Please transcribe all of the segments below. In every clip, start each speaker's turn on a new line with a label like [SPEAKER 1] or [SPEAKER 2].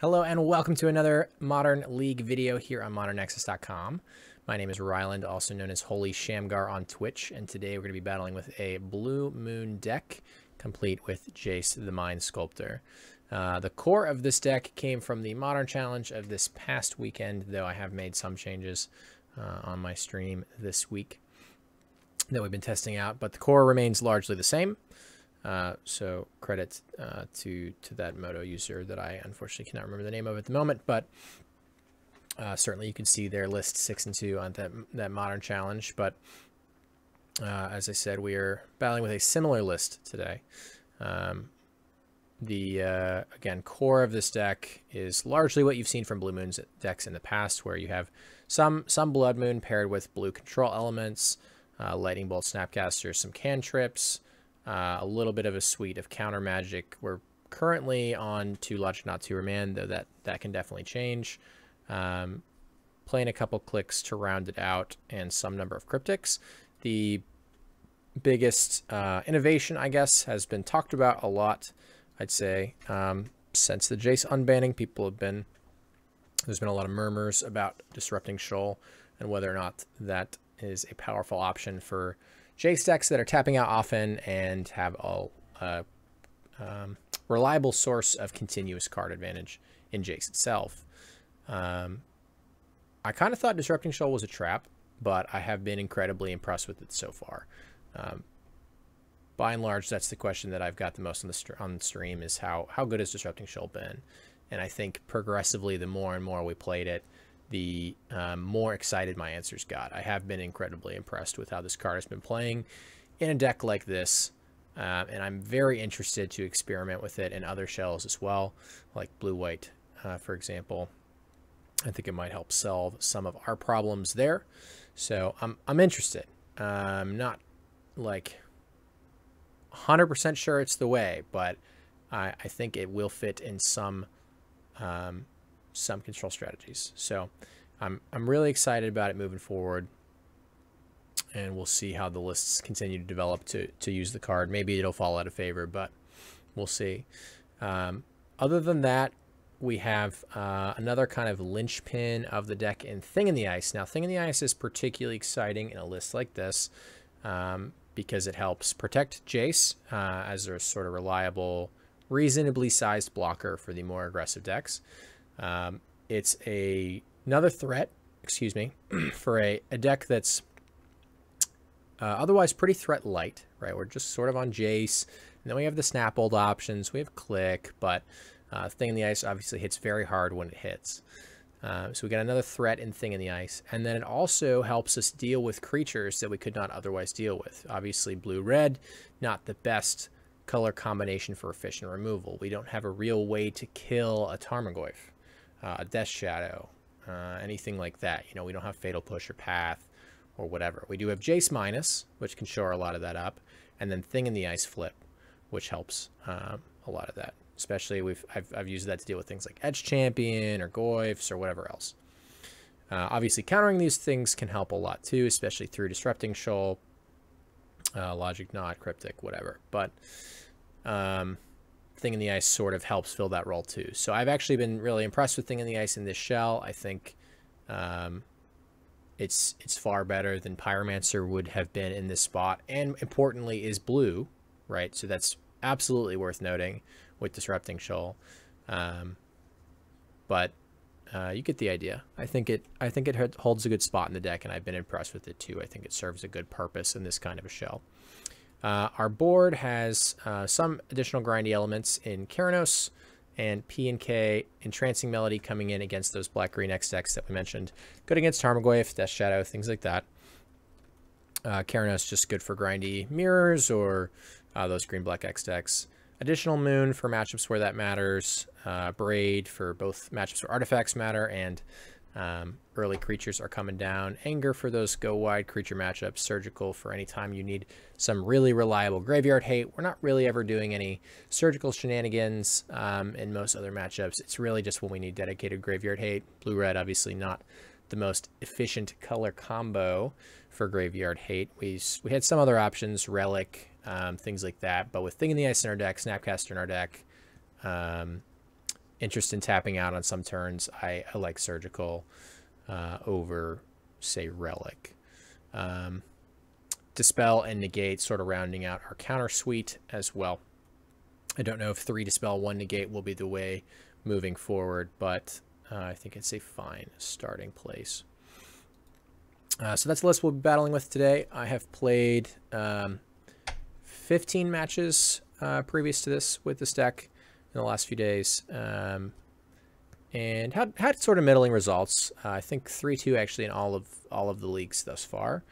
[SPEAKER 1] Hello and welcome to another Modern League video here on modernnexus.com. My name is Ryland, also known as Holy Shamgar on Twitch, and today we're going to be battling with a Blue Moon deck, complete with Jace the Mind Sculptor. The core of this deck came from the Modern Challenge of this past weekend, though I have made some changes on my stream this week that we've been testing out, but the core remains largely the same. So credit to that Moto user that I unfortunately cannot remember the name of at the moment, but certainly you can see their list 6 and 2 on that Modern Challenge. But as I said, we are battling with a similar list today. Again, core of this deck is largely what you've seen from Blue Moon's decks in the past, where you have some Blood Moon paired with blue control elements, Lightning Bolt, Snapcaster, some cantrips, a little bit of a suite of counter magic. We're currently on 2 Logic Not 2 Remand, though that can definitely change. Playing a couple clicks to round it out and some number of cryptics. The biggest innovation, I guess, has been talked about a lot, I'd say, since the Jace unbanning. There's been a lot of murmurs about Disrupting Shoal and whether or not that is a powerful option for Jace decks that are tapping out often and have a reliable source of continuous card advantage in Jace itself. I kind of thought Disrupting Shoal was a trap, but I have been incredibly impressed with it so far. By and large, that's the question that I've got the most on the stream is how good has Disrupting Shoal been? And I think progressively, the more and more we played it, the more excited my answers got. I have been incredibly impressed with how this card has been playing in a deck like this, and I'm very interested to experiment with it in other shells as well, like blue-white, for example. I think it might help solve some of our problems there, so I'm interested. I'm not like 100% sure it's the way, but I think it will fit in some control strategies. So I'm really excited about it moving forward, and we'll see how the lists continue to develop to use the card. Maybe it'll fall out of favor, but we'll see. Other than that, we have another kind of linchpin of the deck in Thing in the Ice. Now, Thing in the Ice is particularly exciting in a list like this because it helps protect Jace as a sort of reliable, reasonably sized blocker for the more aggressive decks. It's another threat, excuse me, for a deck that's otherwise pretty threat light, right? We're just sort of on Jace, and then we have the Snapbolt options, we have Click, but Thing in the Ice obviously hits very hard when it hits. So we got another threat in Thing in the Ice, and then it also helps us deal with creatures that we could not otherwise deal with. Obviously, blue-red, not the best color combination for efficient removal. We don't have a real way to kill a Tarmogoyf, a Death Shadow, anything like that. You know, we don't have Fatal Push or Path or whatever. We do have Jace minus, which can shore a lot of that up, and then Thing in the Ice flip, which helps a lot of that. Especially I've used that to deal with things like Edge Champion or Goyfs or whatever else. Obviously, countering these things can help a lot too, especially through Disrupting Shoal, Logic Knot, Cryptic, whatever. But Thing in the Ice sort of helps fill that role too. So I've actually been really impressed with Thing in the Ice in this shell. I think it's far better than Pyromancer would have been in this spot, and importantly is blue, right? So that's absolutely worth noting with Disrupting Shoal. But you get the idea. I think it holds a good spot in the deck, and I've been impressed with it too. I think it serves a good purpose in this kind of a shell. Our board has some additional grindy elements in Keranos and P and K, Entrancing Melody coming in against those black-green X decks that we mentioned. Good against Tarmogoyf, Death Shadow, things like that. Keranos just good for grindy mirrors or those green-black X decks. Additional Moon for matchups where that matters. Braid for both matchups where artifacts matter and early creatures are coming down. Anger for those go-wide creature matchups. Surgical for any time you need some really reliable graveyard hate. We're not really ever doing any surgical shenanigans in most other matchups. It's really just when we need dedicated graveyard hate. Blue-red, obviously not the most efficient color combo for graveyard hate. We had some other options, Relic, things like that. But with Thing in the Ice in our deck, Snapcaster in our deck, interest in tapping out on some turns, I like Surgical over, say, Relic. Dispel and Negate sort of rounding out our counter suite as well. I don't know if 3 Dispel, 1 Negate will be the way moving forward, but I think it's a fine starting place. So that's the list we'll be battling with today. I have played 15 matches previous to this with this deck in the last few days, and had sort of middling results. I think 3-2 actually in all of the leagues thus far.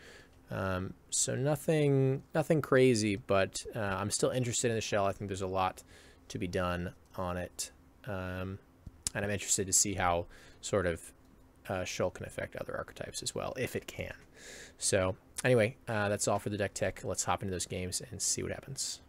[SPEAKER 1] So nothing crazy, but I'm still interested in the shell. I think there's a lot to be done on it, and I'm interested to see how sort of shell can affect other archetypes as well, if it can. So anyway, that's all for the deck tech. Let's hop into those games and see what happens.